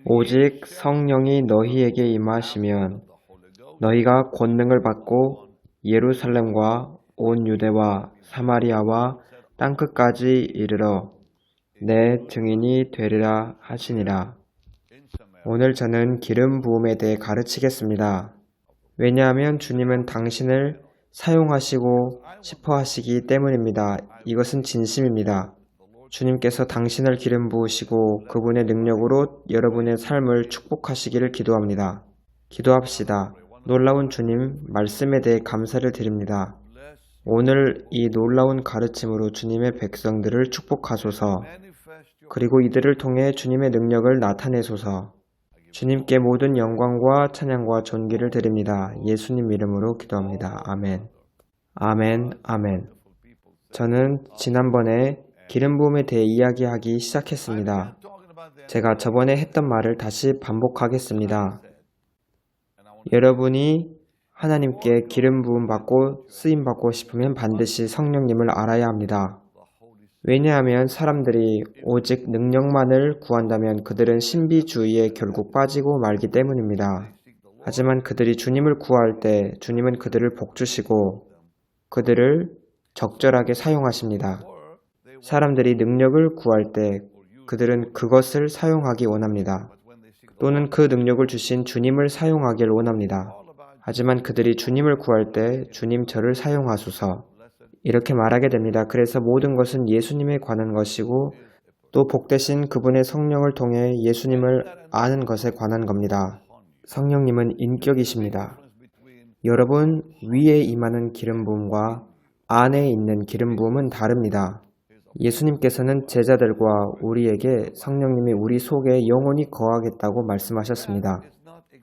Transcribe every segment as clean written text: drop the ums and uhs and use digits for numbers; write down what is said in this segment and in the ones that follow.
오직 성령이 너희에게 임하시면 너희가 권능을 받고 예루살렘과 온 유대와 사마리아와 땅끝까지 이르러 내 증인이 되리라 하시니라. 오늘 저는 기름 부음에 대해 가르치겠습니다. 왜냐하면 주님은 당신을 사용하시고 싶어 하시기 때문입니다. 이것은 진심입니다. 주님께서 당신을 기름 부으시고 그분의 능력으로 여러분의 삶을 축복하시기를 기도합니다. 기도합시다. 놀라운 주님, 말씀에 대해 감사를 드립니다. 오늘 이 놀라운 가르침으로 주님의 백성들을 축복하소서. 그리고 이들을 통해 주님의 능력을 나타내소서. 주님께 모든 영광과 찬양과 존귀를 드립니다. 예수님 이름으로 기도합니다. 아멘. 아멘. 아멘. 저는 지난번에 기름 부음에 대해 이야기하기 시작했습니다. 제가 저번에 했던 말을 다시 반복하겠습니다. 여러분이 하나님께 기름 부음 받고 쓰임 받고 싶으면 반드시 성령님을 알아야 합니다. 왜냐하면 사람들이 오직 능력만을 구한다면 그들은 신비주의에 결국 빠지고 말기 때문입니다. 하지만 그들이 주님을 구할 때 주님은 그들을 복주시고 그들을 적절하게 사용하십니다. 사람들이 능력을 구할 때 그들은 그것을 사용하기 원합니다. 또는 그 능력을 주신 주님을 사용하길 원합니다. 하지만 그들이 주님을 구할 때 주님 저를 사용하소서 이렇게 말하게 됩니다. 그래서 모든 것은 예수님에 관한 것이고 또 복되신 그분의 성령을 통해 예수님을 아는 것에 관한 겁니다. 성령님은 인격이십니다. 여러분 위에 임하는 기름 부음과 안에 있는 기름 부음은 다릅니다. 예수님께서는 제자들과 우리에게 성령님이 우리 속에 영원히 거하겠다고 말씀하셨습니다.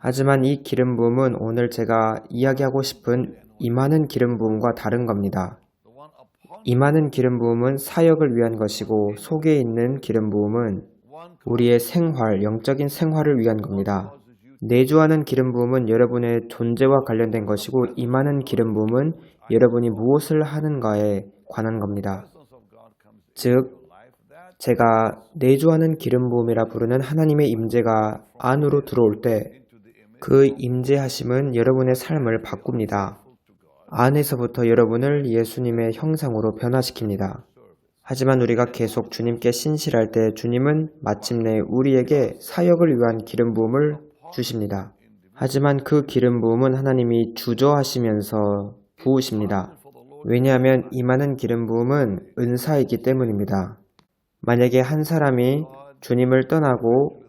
하지만 이 기름 부음은 오늘 제가 이야기하고 싶은 임하는 기름 부음과 다른 겁니다. 임하는 기름 부음은 사역을 위한 것이고 속에 있는 기름 부음은 우리의 생활, 영적인 생활을 위한 겁니다. 내주하는 기름 부음은 여러분의 존재와 관련된 것이고 임하는 기름 부음은 여러분이 무엇을 하는가에 관한 겁니다. 즉, 제가 내주하는 기름 부음이라 부르는 하나님의 임재가 안으로 들어올 때 그 임재하심은 여러분의 삶을 바꿉니다. 안에서부터 여러분을 예수님의 형상으로 변화시킵니다. 하지만 우리가 계속 주님께 신실할 때 주님은 마침내 우리에게 사역을 위한 기름 부음을 주십니다. 하지만 그 기름 부음은 하나님이 주저하시면서 부으십니다. 왜냐하면 임하는 기름 부음은 은사이기 때문입니다. 만약에 한 사람이 주님을 떠나고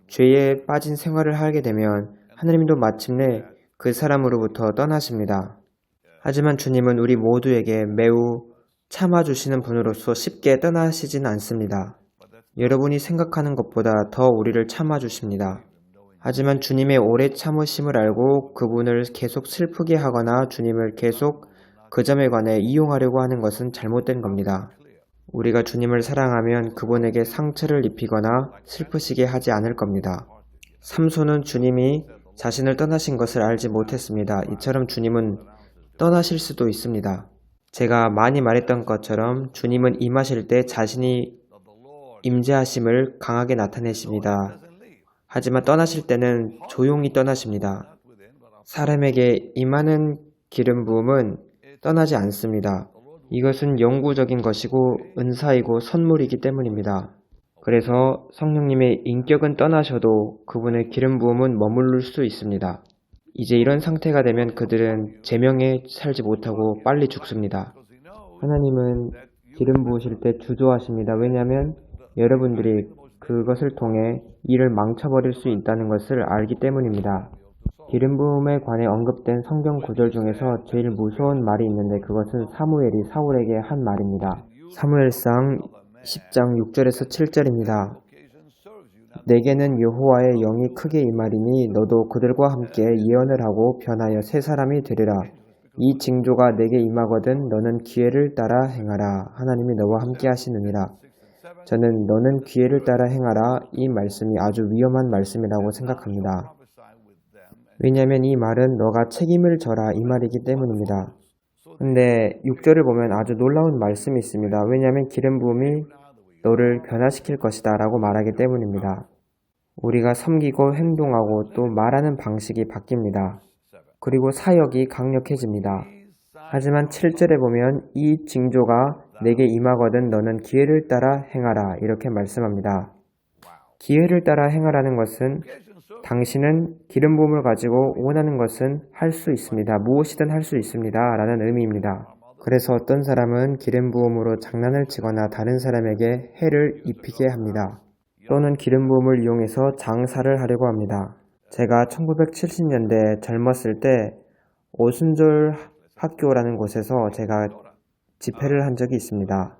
죄에 빠진 생활을 하게 되면 하나님도 마침내 그 사람으로부터 떠나십니다. 하지만 주님은 우리 모두에게 매우 참아주시는 분으로서 쉽게 떠나시진 않습니다. 여러분이 생각하는 것보다 더 우리를 참아주십니다. 하지만 주님의 오래 참으심을 알고 그분을 계속 슬프게 하거나 주님을 계속 그 점에 관해 이용하려고 하는 것은 잘못된 겁니다. 우리가 주님을 사랑하면 그분에게 상처를 입히거나 슬프시게 하지 않을 겁니다. 삼손은 주님이 자신을 떠나신 것을 알지 못했습니다. 이처럼 주님은 떠나실 수도 있습니다. 제가 많이 말했던 것처럼 주님은 임하실 때 자신이 임재하심을 강하게 나타내십니다. 하지만 떠나실 때는 조용히 떠나십니다. 사람에게 임하는 기름 부음은 떠나지 않습니다. 이것은 영구적인 것이고 은사이고 선물이기 때문입니다. 그래서 성령님의 인격은 떠나셔도 그분의 기름 부음은 머무를 수 있습니다. 이제 이런 상태가 되면 그들은 제명에 살지 못하고 빨리 죽습니다. 하나님은 기름 부으실 때 주저하십니다. 왜냐하면 여러분들이 그것을 통해 일을 망쳐버릴 수 있다는 것을 알기 때문입니다. 기름 부음에 관해 언급된 성경 구절 중에서 제일 무서운 말이 있는데 그것은 사무엘이 사울에게 한 말입니다. 사무엘상 10장 6절에서 7절입니다. 내게는 여호와의 영이 크게 임하리니 너도 그들과 함께 예언을 하고 변하여 새 사람이 되리라. 이 징조가 내게 임하거든 너는 기회를 따라 행하라. 하나님이 너와 함께 하시느니라. 저는 너는 기회를 따라 행하라. 이 말씀이 아주 위험한 말씀이라고 생각합니다. 왜냐하면 이 말은 너가 책임을 져라 이 말이기 때문입니다. 근데 6절을 보면 아주 놀라운 말씀이 있습니다. 왜냐하면 기름 부음이 너를 변화시킬 것이다 라고 말하기 때문입니다. 우리가 섬기고 행동하고 또 말하는 방식이 바뀝니다. 그리고 사역이 강력해집니다. 하지만 7절에 보면 이 징조가 내게 임하거든 너는 기회를 따라 행하라 이렇게 말씀합니다. 기회를 따라 행하라는 것은 당신은 기름 부음을 가지고 원하는 것은 할 수 있습니다. 무엇이든 할 수 있습니다. 라는 의미입니다. 그래서 어떤 사람은 기름 부음으로 장난을 치거나 다른 사람에게 해를 입히게 합니다. 또는 기름 부음을 이용해서 장사를 하려고 합니다. 제가 1970년대 젊었을 때 오순절 학교라는 곳에서 제가 집회를 한 적이 있습니다.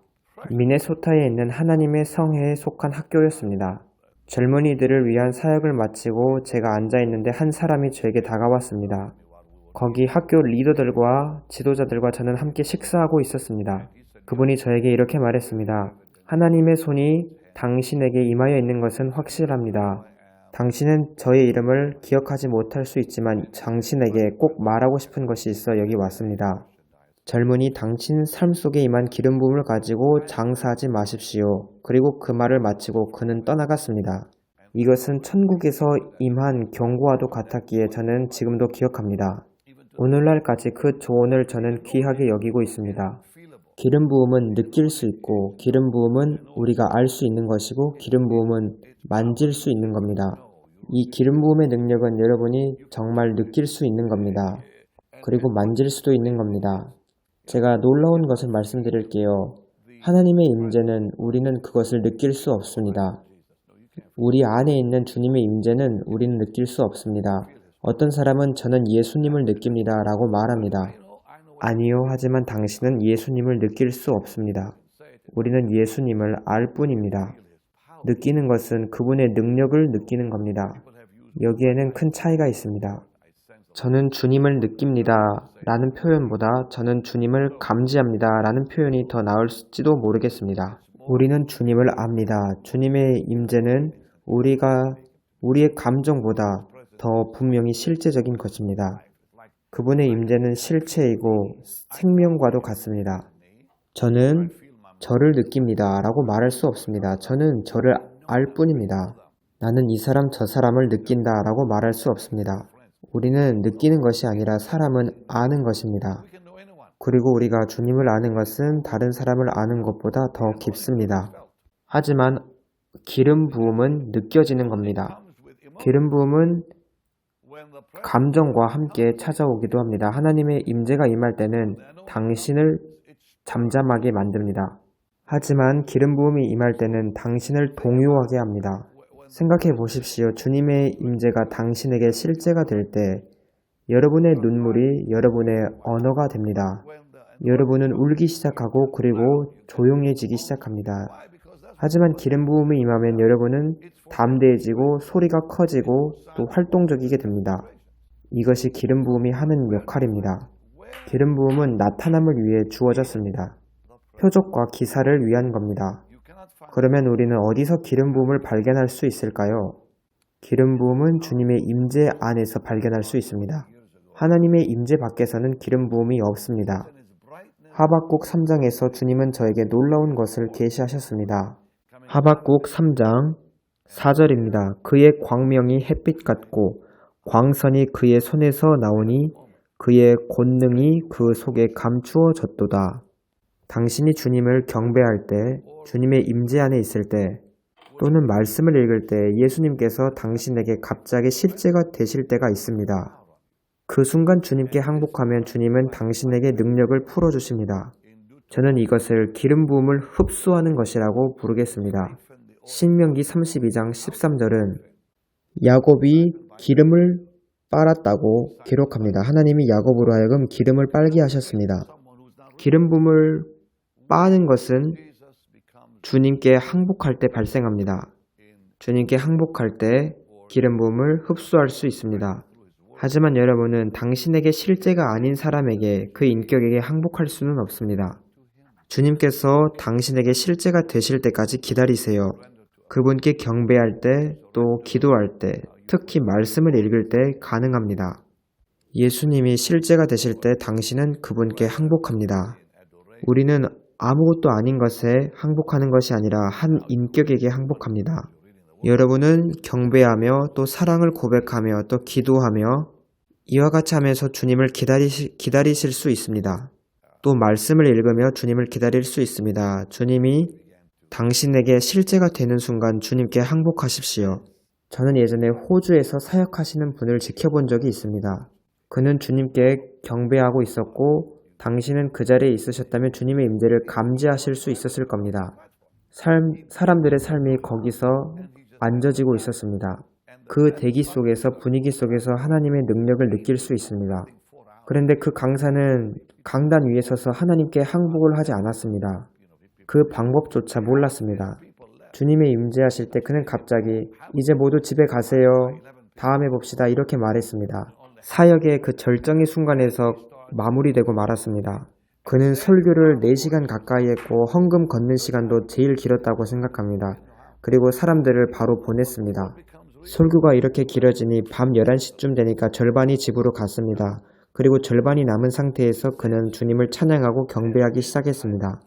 미네소타에 있는 하나님의 성회에 속한 학교였습니다. 젊은이들을 위한 사역을 마치고 제가 앉아있는데 한 사람이 저에게 다가왔습니다. 거기 학교 리더들과 지도자들과 저는 함께 식사하고 있었습니다. 그분이 저에게 이렇게 말했습니다. 하나님의 손이 당신에게 임하여 있는 것은 확실합니다. 당신은 저의 이름을 기억하지 못할 수 있지만 당신에게 꼭 말하고 싶은 것이 있어 여기 왔습니다. 젊은이 당신 삶 속에 임한 기름 부음을 가지고 장사하지 마십시오. 그리고 그 말을 마치고 그는 떠나갔습니다. 이것은 천국에서 임한 경고와도 같았기에 저는 지금도 기억합니다. 오늘날까지 그 조언을 저는 귀하게 여기고 있습니다. 기름 부음은 느낄 수 있고 기름 부음은 우리가 알 수 있는 것이고 기름 부음은 만질 수 있는 겁니다. 이 기름 부음의 능력은 여러분이 정말 느낄 수 있는 겁니다. 그리고 만질 수도 있는 겁니다. 제가 놀라운 것을 말씀드릴게요. 하나님의 임재는 우리는 그것을 느낄 수 없습니다. 우리 안에 있는 주님의 임재는 우리는 느낄 수 없습니다. 어떤 사람은 저는 예수님을 느낍니다 라고 말합니다. 아니요, 하지만 당신은 예수님을 느낄 수 없습니다. 우리는 예수님을 알 뿐입니다. 느끼는 것은 그분의 능력을 느끼는 겁니다. 여기에는 큰 차이가 있습니다. 저는 주님을 느낍니다 라는 표현보다 저는 주님을 감지합니다 라는 표현이 더 나을지도 모르겠습니다. 우리는 주님을 압니다. 주님의 임재는 우리의 감정보다 더 분명히 실제적인 것입니다. 그분의 임재는 실체이고 생명과도 같습니다. 저는 저를 느낍니다 라고 말할 수 없습니다. 저는 저를 알 뿐입니다. 나는 이 사람 저 사람을 느낀다 라고 말할 수 없습니다. 우리는 느끼는 것이 아니라 사람은 아는 것입니다. 그리고 우리가 주님을 아는 것은 다른 사람을 아는 것보다 더 깊습니다. 하지만 기름 부음은 느껴지는 겁니다. 기름 부음은 감정과 함께 찾아오기도 합니다. 하나님의 임재가 임할 때는 당신을 잠잠하게 만듭니다. 하지만 기름 부음이 임할 때는 당신을 동요하게 합니다. 생각해 보십시오. 주님의 임재가 당신에게 실제가 될 때 여러분의 눈물이 여러분의 언어가 됩니다. 여러분은 울기 시작하고 그리고 조용해지기 시작합니다. 하지만 기름 부음이 임하면 여러분은 담대해지고 소리가 커지고 또 활동적이게 됩니다. 이것이 기름 부음이 하는 역할입니다. 기름 부음은 나타남을 위해 주어졌습니다. 표적과 기사를 위한 겁니다. 그러면 우리는 어디서 기름 부음을 발견할 수 있을까요? 기름 부음은 주님의 임재 안에서 발견할 수 있습니다. 하나님의 임재 밖에서는 기름 부음이 없습니다. 하박국 3장에서 주님은 저에게 놀라운 것을 계시하셨습니다. 하박국 3장 4절입니다. 그의 광명이 햇빛 같고 광선이 그의 손에서 나오니 그의 권능이 그 속에 감추어졌도다. 당신이 주님을 경배할 때, 주님의 임재 안에 있을 때, 또는 말씀을 읽을 때 예수님께서 당신에게 갑자기 실제가 되실 때가 있습니다. 그 순간 주님께 항복하면 주님은 당신에게 능력을 풀어주십니다. 저는 이것을 기름 부음을 흡수하는 것이라고 부르겠습니다. 신명기 32장 13절은 야곱이 기름을 빨았다고 기록합니다. 하나님이 야곱으로 하여금 기름을 빨게 하셨습니다. 기름 부음을 빠는 것은 주님께 항복할 때 발생합니다. 주님께 항복할 때 기름 부음을 흡수할 수 있습니다. 하지만 여러분은 당신에게 실제가 아닌 사람에게 그 인격에게 항복할 수는 없습니다. 주님께서 당신에게 실제가 되실 때까지 기다리세요. 그분께 경배할 때, 또 기도할 때, 특히 말씀을 읽을 때 가능합니다. 예수님이 실제가 되실 때 당신은 그분께 항복합니다. 우리는 아무것도 아닌 것에 항복하는 것이 아니라 한 인격에게 항복합니다. 여러분은 경배하며 또 사랑을 고백하며 또 기도하며 이와 같이 하면서 주님을 기다리실 수 있습니다. 또 말씀을 읽으며 주님을 기다릴 수 있습니다. 주님이 당신에게 실제가 되는 순간 주님께 항복하십시오. 저는 예전에 호주에서 사역하시는 분을 지켜본 적이 있습니다. 그는 주님께 경배하고 있었고 당신은 그 자리에 있으셨다면 주님의 임재를 감지하실 수 있었을 겁니다. 사람들의 삶이 거기서 앉아지고 있었습니다. 그 대기 속에서 분위기 속에서 하나님의 능력을 느낄 수 있습니다. 그런데 그 강사는 강단 위에 서서 하나님께 항복을 하지 않았습니다. 그 방법조차 몰랐습니다. 주님의 임재하실 때 그는 갑자기 이제 모두 집에 가세요. 다음에 봅시다. 이렇게 말했습니다. 사역의 그 절정의 순간에서 마무리되고 말았습니다. 그는 설교를 4시간 가까이 했고 헌금 걷는 시간도 제일 길었다고 생각합니다. 그리고 사람들을 바로 보냈습니다. 설교가 이렇게 길어지니 밤 11시쯤 되니까 절반이 집으로 갔습니다. 그리고 절반이 남은 상태에서 그는 주님을 찬양하고 경배하기 시작했습니다.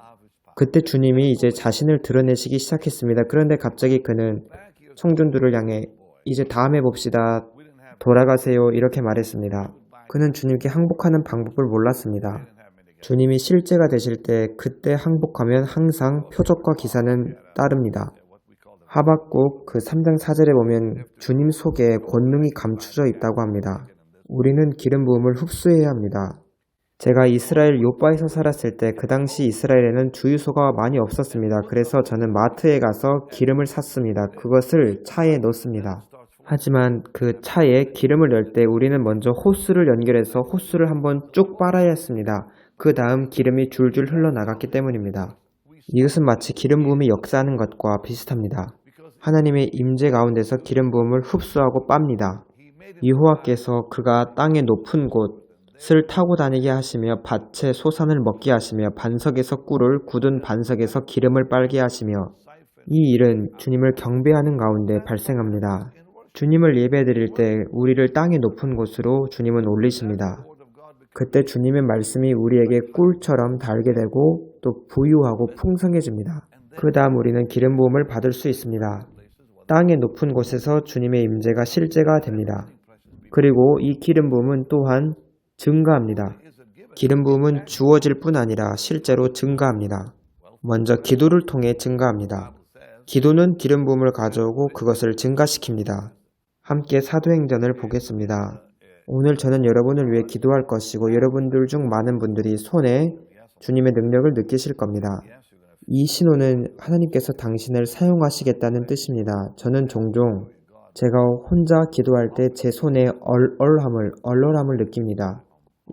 그때 주님이 이제 자신을 드러내시기 시작했습니다. 그런데 갑자기 그는 청중들을 향해 이제 다음에 봅시다. 돌아가세요. 이렇게 말했습니다. 그는 주님께 항복하는 방법을 몰랐습니다. 주님이 실제가 되실 때 그때 항복하면 항상 표적과 기사는 따릅니다. 하박국 그 3장 4절에 보면 주님 속에 권능이 감추져 있다고 합니다. 우리는 기름 부음을 흡수해야 합니다. 제가 이스라엘 요바에서 살았을 때 그 당시 이스라엘에는 주유소가 많이 없었습니다. 그래서 저는 마트에 가서 기름을 샀습니다. 그것을 차에 넣습니다. 하지만 그 차에 기름을 넣을 때 우리는 먼저 호스를 연결해서 호스를 한번 쭉 빨아야 했습니다. 그 다음 기름이 줄줄 흘러나갔기 때문입니다. 이것은 마치 기름 부음이 역사하는 것과 비슷합니다. 하나님의 임재 가운데서 기름 부음을 흡수하고 빱니다. 여호와께서 그가 땅의 높은 곳을 타고 다니게 하시며 밭에 소산을 먹게 하시며 반석에서 꿀을 굳은 반석에서 기름을 빨게 하시며 이 일은 주님을 경배하는 가운데 발생합니다. 주님을 예배드릴 때 우리를 땅의 높은 곳으로 주님은 올리십니다. 그때 주님의 말씀이 우리에게 꿀처럼 달게 되고 또 부유하고 풍성해집니다. 그 다음 우리는 기름 부음을 받을 수 있습니다. 땅의 높은 곳에서 주님의 임재가 실제가 됩니다. 그리고 이 기름 부음은 또한 증가합니다. 기름 부음은 주어질 뿐 아니라 실제로 증가합니다. 먼저 기도를 통해 증가합니다. 기도는 기름 부음을 가져오고 그것을 증가시킵니다. 함께 사도행전을 보겠습니다. 오늘 저는 여러분을 위해 기도할 것이고 여러분들 중 많은 분들이 손에 주님의 능력을 느끼실 겁니다. 이 신호는 하나님께서 당신을 사용하시겠다는 뜻입니다. 저는 종종 제가 혼자 기도할 때 제 손에 얼얼함을 느낍니다.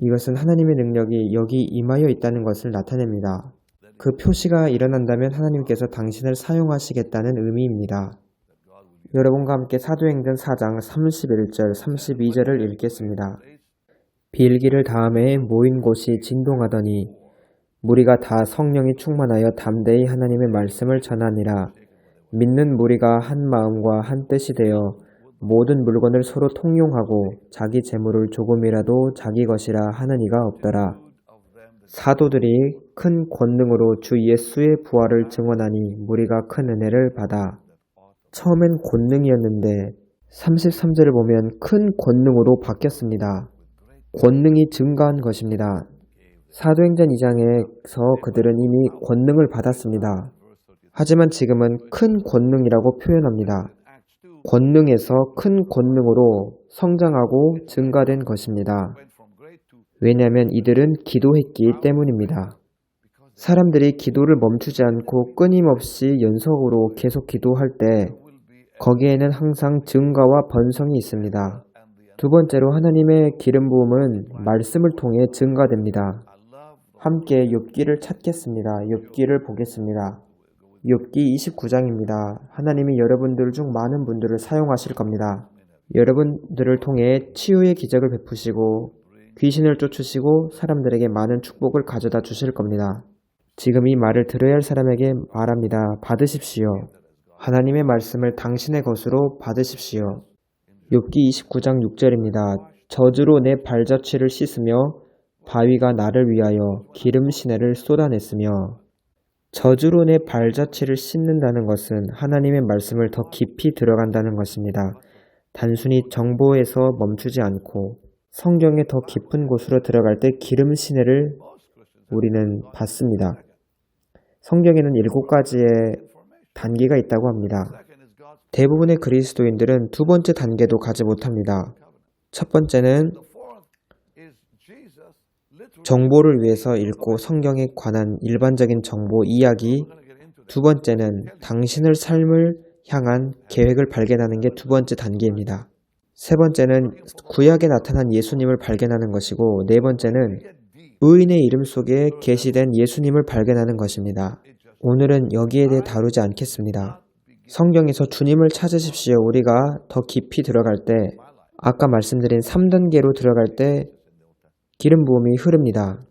이것은 하나님의 능력이 여기 임하여 있다는 것을 나타냅니다. 그 표시가 일어난다면 하나님께서 당신을 사용하시겠다는 의미입니다. 여러분과 함께 사도행전 4장 31절, 32절을 읽겠습니다. 빌기를 다음에 모인 곳이 진동하더니 무리가 다 성령이 충만하여 담대히 하나님의 말씀을 전하니라. 믿는 무리가 한 마음과 한 뜻이 되어 모든 물건을 서로 통용하고 자기 재물을 조금이라도 자기 것이라 하는 이가 없더라. 사도들이 큰 권능으로 주 예수의 부활을 증언하니 무리가 큰 은혜를 받아. 처음엔 권능이었는데 33절을 보면 큰 권능으로 바뀌었습니다. 권능이 증가한 것입니다. 사도행전 2장에서 그들은 이미 권능을 받았습니다. 하지만 지금은 큰 권능이라고 표현합니다. 권능에서 큰 권능으로 성장하고 증가된 것입니다. 왜냐하면 이들은 기도했기 때문입니다. 사람들이 기도를 멈추지 않고 끊임없이 연속으로 계속 기도할 때 거기에는 항상 증가와 번성이 있습니다. 두 번째로 하나님의 기름 부음은 말씀을 통해 증가됩니다. 함께 욥기를 찾겠습니다. 욥기를 보겠습니다. 욥기 29장입니다. 하나님이 여러분들 중 많은 분들을 사용하실 겁니다. 여러분들을 통해 치유의 기적을 베푸시고 귀신을 쫓으시고 사람들에게 많은 축복을 가져다 주실 겁니다. 지금 이 말을 들어야 할 사람에게 말합니다. 받으십시오. 하나님의 말씀을 당신의 것으로 받으십시오. 욥기 29장 6절입니다. 저주로 내 발자취를 씻으며 바위가 나를 위하여 기름 시내를 쏟아냈으며 저주로 내 발자취를 씻는다는 것은 하나님의 말씀을 더 깊이 들어간다는 것입니다. 단순히 정보에서 멈추지 않고 성경의 더 깊은 곳으로 들어갈 때 기름 시내를 우리는 받습니다. 성경에는 7가지의 단계가 있다고 합니다. 대부분의 그리스도인들은 두 번째 단계도 가지 못합니다. 첫 번째는 정보를 위해서 읽고 성경에 관한 일반적인 정보, 이야기. 두 번째는 당신의 삶을 향한 계획을 발견하는 게 두 번째 단계입니다. 세 번째는 구약에 나타난 예수님을 발견하는 것이고, 네 번째는 의인의 이름 속에 계시된 예수님을 발견하는 것입니다. 오늘은 여기에 대해 다루지 않겠습니다. 성경에서 주님을 찾으십시오. 우리가 더 깊이 들어갈 때, 아까 말씀드린 3단계로 들어갈 때 기름 부음이 흐릅니다.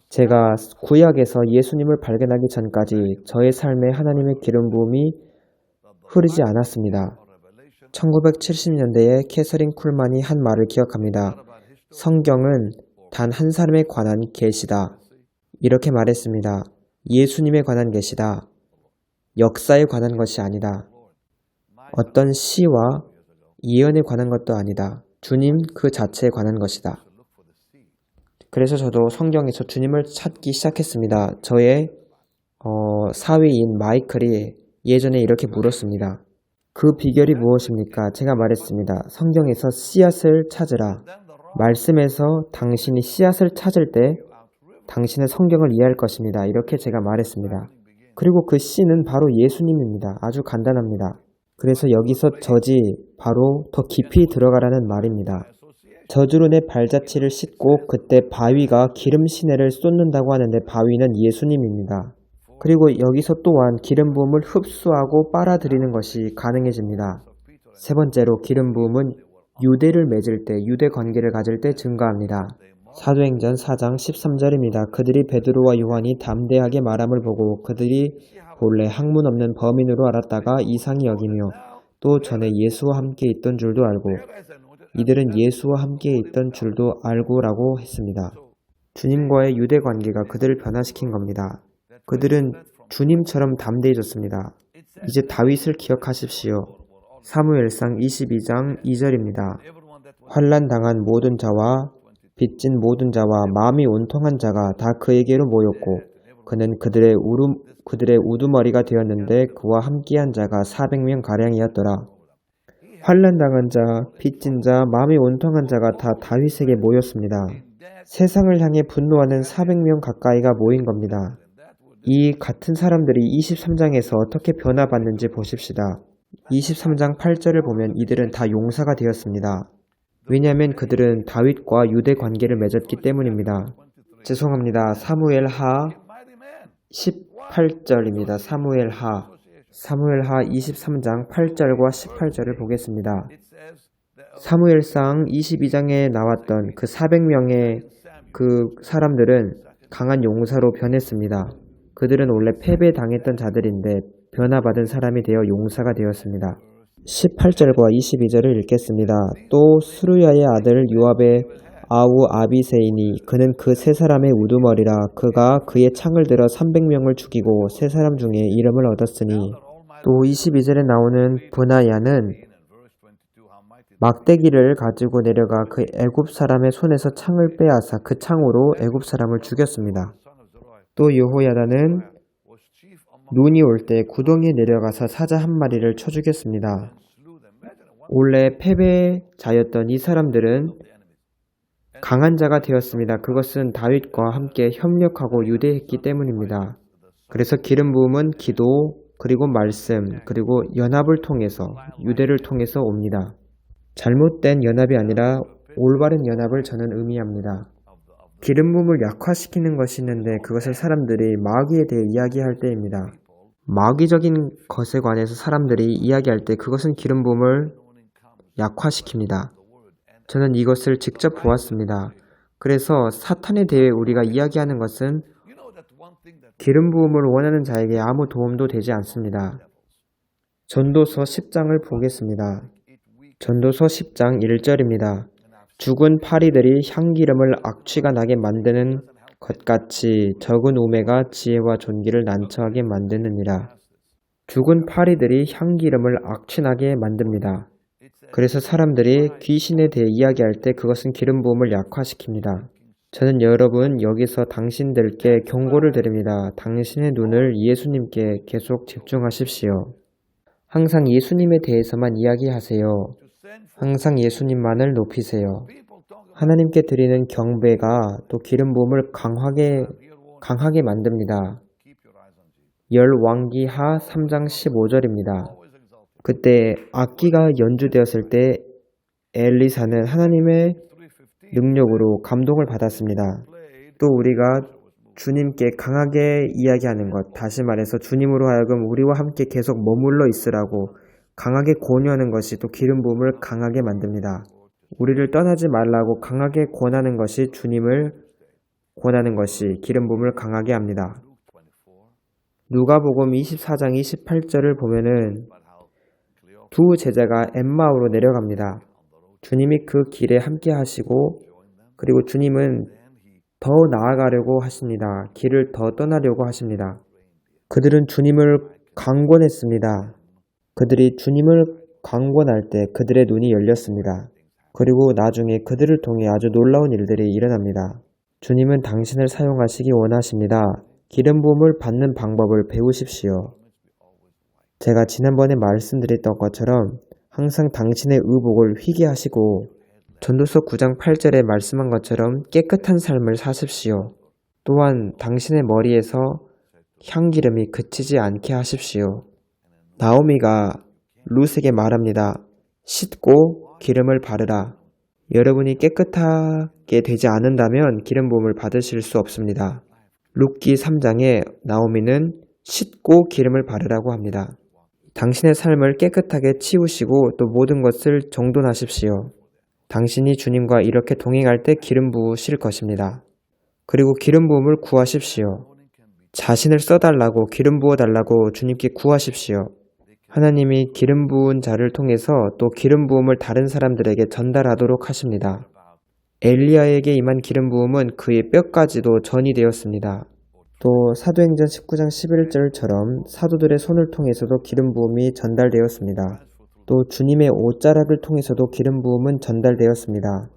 제가 구약에서 예수님을 발견하기 전까지 저의 삶에 하나님의 기름 부음이 흐르지 않았습니다. 1970년대에 캐서린 쿨만이 한 말을 기억합니다. 성경은 단 한 사람에 관한 계시다. 이렇게 말했습니다. 예수님에 관한 계시다. 역사에 관한 것이 아니다. 어떤 시와 예언에 관한 것도 아니다. 주님 그 자체에 관한 것이다. 그래서 저도 성경에서 주님을 찾기 시작했습니다. 저의 사위인 마이클이 예전에 이렇게 물었습니다. 그 비결이 무엇입니까? 제가 말했습니다. 성경에서 씨앗을 찾으라. 말씀에서 당신이 씨앗을 찾을 때 당신은 성경을 이해할 것입니다. 이렇게 제가 말했습니다. 그리고 그 씨는 바로 예수님입니다. 아주 간단합니다. 그래서 여기서 저지 바로 더 깊이 들어가라는 말입니다. 저주로 내 발자취를 씻고 그때 바위가 기름 시내를 쏟는다고 하는데 바위는 예수님입니다. 그리고 여기서 또한 기름 부음을 흡수하고 빨아들이는 것이 가능해집니다. 세 번째로 기름 부음은 유대를 맺을 때, 유대 관계를 가질 때 증가합니다. 사도행전 4장 13절입니다. 그들이 베드로와 요한이 담대하게 말함을 보고 그들이 본래 학문 없는 범인으로 알았다가 이상히 여기며 또 전에 예수와 함께 있던 줄도 알고 이들은 예수와 함께 있던 줄도 알고라고 했습니다. 주님과의 유대 관계가 그들을 변화시킨 겁니다. 그들은 주님처럼 담대해졌습니다. 이제 다윗을 기억하십시오. 사무엘상 22장 2절입니다. 환난당한 모든 자와 빚진 모든 자와 마음이 온통한 자가 다 그에게로 모였고 그는 그들의 우두머리가 되었는데 그와 함께한 자가 400명 가량이었더라. 환난당한 자, 빚진 자, 마음이 온통한 자가 다 다윗에게 모였습니다. 세상을 향해 분노하는 400명 가까이가 모인 겁니다. 이 같은 사람들이 23장에서 어떻게 변화받는지 보십시다. 23장 8절을 보면 이들은 다 용사가 되었습니다. 왜냐하면 그들은 다윗과 유대 관계를 맺었기 때문입니다. 죄송합니다. 사무엘하 18절입니다. 사무엘하 23장 8절과 18절을 보겠습니다. 사무엘상 22장에 나왔던 그 400명의 그 사람들은 강한 용사로 변했습니다. 그들은 원래 패배당했던 자들인데 변화받은 사람이 되어 용사가 되었습니다. 18절과 22절을 읽겠습니다. 또 스루야의 아들 요압의 아우 아비세이니 그는 그 세 사람의 우두머리라. 그가 그의 창을 들어 300명을 죽이고 세 사람 중에 이름을 얻었으니 또 22절에 나오는 브나야는 막대기를 가지고 내려가 그 애굽 사람의 손에서 창을 빼앗아 그 창으로 애굽 사람을 죽였습니다. 또 여호야다는 눈이 올 때 구덩이에 내려가서 사자 한 마리를 쳐 죽였습니다. 원래 패배자였던 이 사람들은 강한 자가 되었습니다. 그것은 다윗과 함께 협력하고 유대했기 때문입니다. 그래서 기름 부음은 기도, 그리고 말씀, 그리고 연합을 통해서, 유대를 통해서 옵니다. 잘못된 연합이 아니라 올바른 연합을 저는 의미합니다. 기름 부음을 약화시키는 것이 있는데 그것을 사람들이 마귀에 대해 이야기할 때입니다. 마귀적인 것에 관해서 사람들이 이야기할 때 그것은 기름 부음을 약화시킵니다. 저는 이것을 직접 보았습니다. 그래서 사탄에 대해 우리가 이야기하는 것은 기름 부음을 원하는 자에게 아무 도움도 되지 않습니다. 전도서 10장을 보겠습니다. 전도서 10장 1절입니다. 죽은 파리들이 향기름을 악취가 나게 만드는 것같이 적은 우매가 지혜와 존귀를 난처하게 만드느니라. 죽은 파리들이 향기름을 악취나게 만듭니다. 그래서 사람들이 귀신에 대해 이야기할 때 그것은 기름 부음을 약화시킵니다. 저는 여러분 여기서 당신들께 경고를 드립니다. 당신의 눈을 예수님께 계속 집중하십시오. 항상 예수님에 대해서만 이야기하세요. 항상 예수님만을 높이세요. 하나님께 드리는 경배가 또 기름 부음을 강하게 만듭니다. 열왕기하 3장 15절입니다. 그때 악기가 연주되었을 때 엘리사는 하나님의 능력으로 감동을 받았습니다. 또 우리가 주님께 강하게 이야기하는 것, 다시 말해서 주님으로 하여금 우리와 함께 계속 머물러 있으라고 강하게 권유하는 것이 또 기름 부음을 강하게 만듭니다. 우리를 떠나지 말라고 강하게 권하는 것이 주님을 권하는 것이 기름 부음을 강하게 합니다. 누가복음 24장 28절을 보면은 두 제자가 엠마오로 내려갑니다. 주님이 그 길에 함께 하시고 그리고 주님은 더 나아가려고 하십니다. 길을 더 떠나려고 하십니다. 그들은 주님을 강권했습니다. 그들이 주님을 강권할 때 그들의 눈이 열렸습니다. 그리고 나중에 그들을 통해 아주 놀라운 일들이 일어납니다. 주님은 당신을 사용하시기 원하십니다. 기름 부음을 받는 방법을 배우십시오. 제가 지난번에 말씀드렸던 것처럼 항상 당신의 의복을 희게 하시고 전도서 9장 8절에 말씀한 것처럼 깨끗한 삶을 사십시오. 또한 당신의 머리에서 향기름이 그치지 않게 하십시오. 나오미가 룻에게 말합니다. 씻고 기름을 바르라. 여러분이 깨끗하게 되지 않는다면 기름 부음을 받으실 수 없습니다. 룻기 3장에 나오미는 씻고 기름을 바르라고 합니다. 당신의 삶을 깨끗하게 치우시고 또 모든 것을 정돈하십시오. 당신이 주님과 이렇게 동행할 때 기름 부으실 것입니다. 그리고 기름 부음을 구하십시오. 자신을 써달라고 기름 부어달라고 주님께 구하십시오. 하나님이 기름 부은 자를 통해서 또 기름 부음을 다른 사람들에게 전달하도록 하십니다. 엘리야에게 임한 기름 부음은 그의 뼈까지도 전이 되었습니다. 또 사도행전 19장 11절처럼 사도들의 손을 통해서도 기름 부음이 전달되었습니다. 또 주님의 옷자락을 통해서도 기름 부음은 전달되었습니다.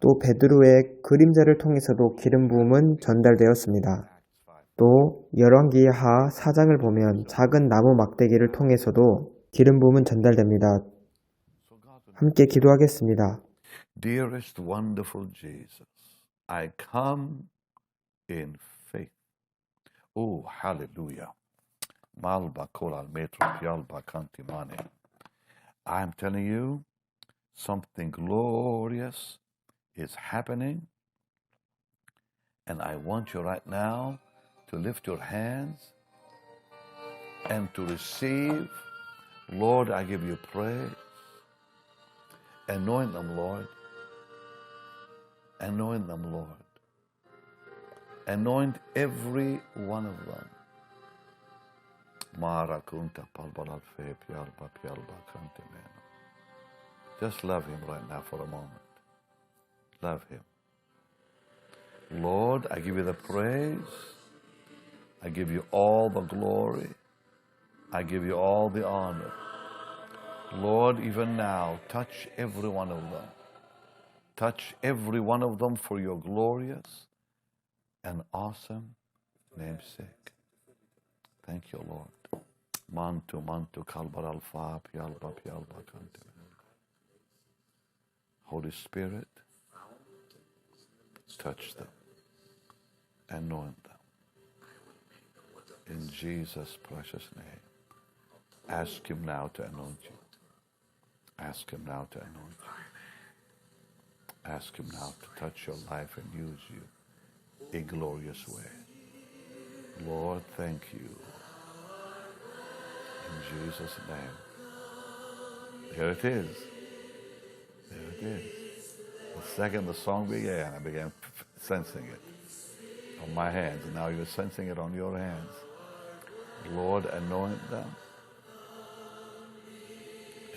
또 베드로의 그림자를 통해서도 기름 부음은 전달되었습니다. 또 열왕기하 4장을 보면 작은 나무 막대기를 통해서도 기름 부음은 전달됩니다. 함께 기도하겠습니다. Dearest wonderful Jesus, I come in faith. Oh, hallelujah. Malba kolal metro pialba kantimane. I'm telling you, something glorious is happening. And I want you right now to lift your hands and to receive. Lord, I give you praise. Anoint them, Lord. Anoint them, Lord. Anoint every one of them. Just love him right now for a moment. Love him. Lord, I give you the praise. I give you all the glory. I give you all the honor. Lord, even now, touch every one of them. Touch every one of them for your glorious and awesome namesake. Thank you, Lord. Mantu, kalbar alfa, pialba, kante. Holy Spirit, touch them. Anoint them. In Jesus' precious name. Ask him now to anoint you. Ask him now to anoint you. Ask him now to touch your life and use you in a glorious way. Lord, thank you. In Jesus' name. Here it is. There it is. The second the song began, I began sensing it on my hands. And now you're sensing it on your hands. Lord, anoint them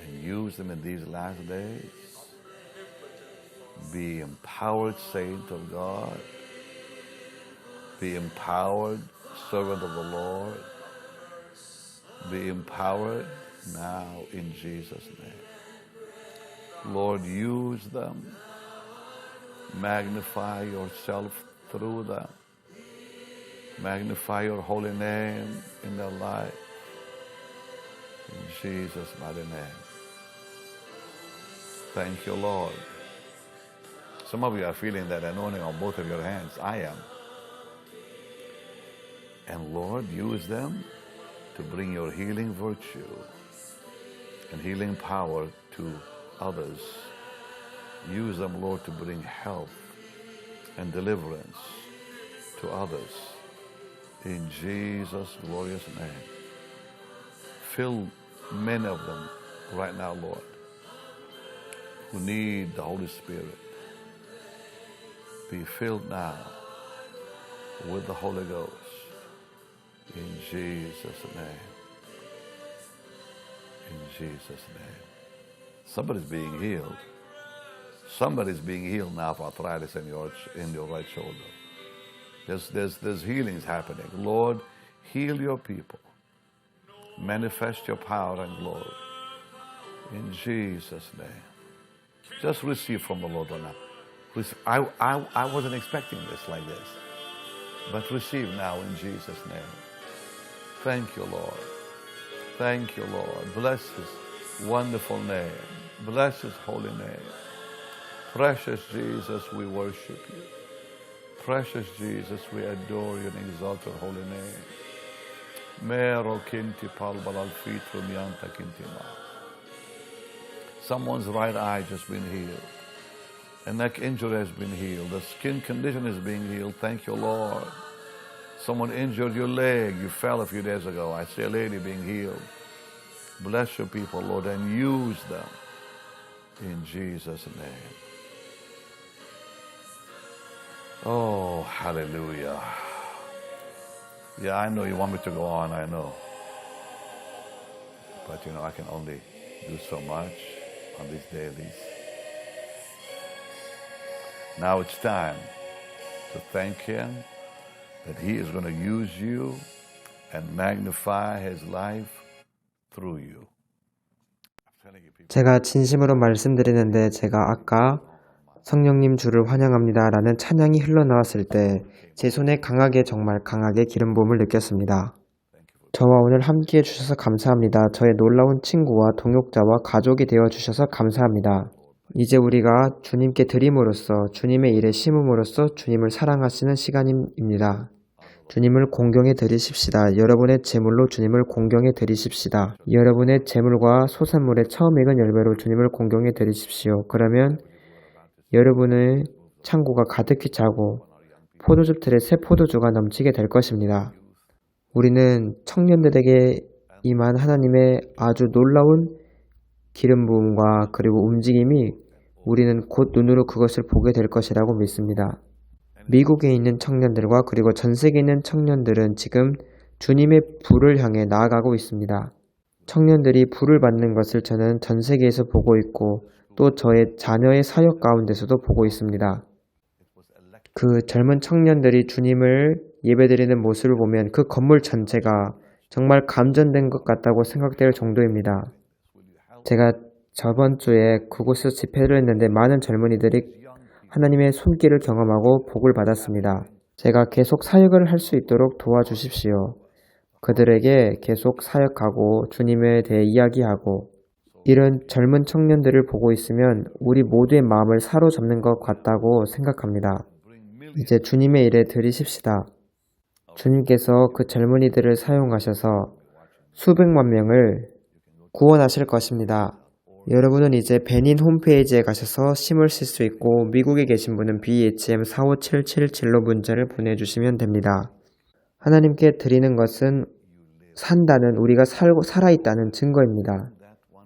and use them in these last days. Be empowered, saint of God. Be empowered, servant of the Lord. Be empowered now in Jesus' name. Lord, use them. Magnify yourself through them. Magnify your holy name in their life. In Jesus' mighty name. Thank you, Lord. Some of you are feeling that anointing on both of your hands. I am. And Lord, use them to bring your healing virtue and healing power to others. Use them, Lord, to bring health and deliverance to others. In Jesus' glorious name. Fill many of them right now, Lord, who need the Holy Spirit. Be filled now with the Holy Ghost. In Jesus' name. In Jesus' name. Somebody's being healed. Somebody's being healed now of arthritis in your right shoulder. There's healings happening. Lord, heal your people. Manifest your power and glory. In Jesus' name. Just receive from the Lord right now. I wasn't expecting this like this. But receive now in Jesus' name. Thank you, Lord. Thank you, Lord. Bless His wonderful name. Bless His holy name. Precious Jesus, we worship you. Precious Jesus, we adore you and exalt your holy name. Mero kinti palbalal fitru mianta kintima. Someone's right eye just been healed. A neck injury has been healed. The skin condition is being healed. Thank you, Lord. Someone injured your leg. You fell a few days ago. I see a lady being healed. Bless your people, Lord, and use them in Jesus' name. Oh, hallelujah. Yeah, I know you want me to go on, I know. But I can only do so much on these dailies. Now it's time to thank Him that He is going to use you and magnify His life through you. 제가 진심으로 말씀드리는데 제가 아까 성령님 주를 환영합니다 라는 찬양이 흘러나왔을 때 제 손에 정말 강하게 기름 부음을 느꼈습니다. 저와 오늘 함께해 주셔서 감사합니다. 저의 놀라운 친구와 동역자와 가족이 되어 주셔서 감사합니다. 이제 우리가 주님께 드림으로써 주님의 일에 심음으로써 주님을 사랑하시는 시간입니다. 주님을 공경해 드리십시다. 여러분의 재물로 주님을 공경해 드리십시다. 여러분의 재물과 소산물의 처음 익은 열매로 주님을 공경해 드리십시오. 그러면 여러분의 창고가 가득히 차고 포도즙 틀에 새 포도주가 넘치게 될 것입니다. 우리는 청년들에게 임한 하나님의 아주 놀라운 기름 부음과 그리고 움직임이 우리는 곧 눈으로 그것을 보게 될 것이라고 믿습니다. 미국에 있는 청년들과 그리고 전 세계에 있는 청년들은 지금 주님의 불을 향해 나아가고 있습니다. 청년들이 불을 받는 것을 저는 전 세계에서 보고 있고 또 저의 자녀의 사역 가운데서도 보고 있습니다. 그 젊은 청년들이 주님을 예배드리는 모습을 보면 그 건물 전체가 정말 감전된 것 같다고 생각될 정도입니다. 제가 저번 주에 그곳에서 집회를 했는데 많은 젊은이들이 하나님의 손길을 경험하고 복을 받았습니다. 제가 계속 사역을 할 수 있도록 도와주십시오. 그들에게 계속 사역하고 주님에 대해 이야기하고 이런 젊은 청년들을 보고 있으면 우리 모두의 마음을 사로잡는 것 같다고 생각합니다. 이제 주님의 일에 들이십시다. 주님께서 그 젊은이들을 사용하셔서 수백만 명을 구원하실 것입니다. 여러분은 이제 베닌 홈페이지에 가셔서 심을 쓸 수 있고 미국에 계신 분은 BHM45777로 문자를 보내주시면 됩니다. 하나님께 드리는 것은 산다는 우리가 살아있다는 증거입니다.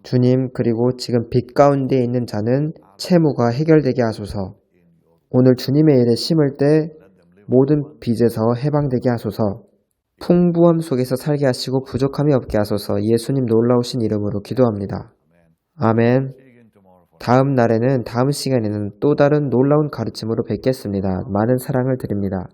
주님 그리고 지금 빚 가운데 있는 자는 채무가 해결되게 하소서. 오늘 주님의 일에 심을 때 모든 빚에서 해방되게 하소서. 풍부함 속에서 살게 하시고 부족함이 없게 하소서. 예수님 놀라우신 이름으로 기도합니다. 아멘. 다음 시간에는 또 다른 놀라운 가르침으로 뵙겠습니다. 많은 사랑을 드립니다.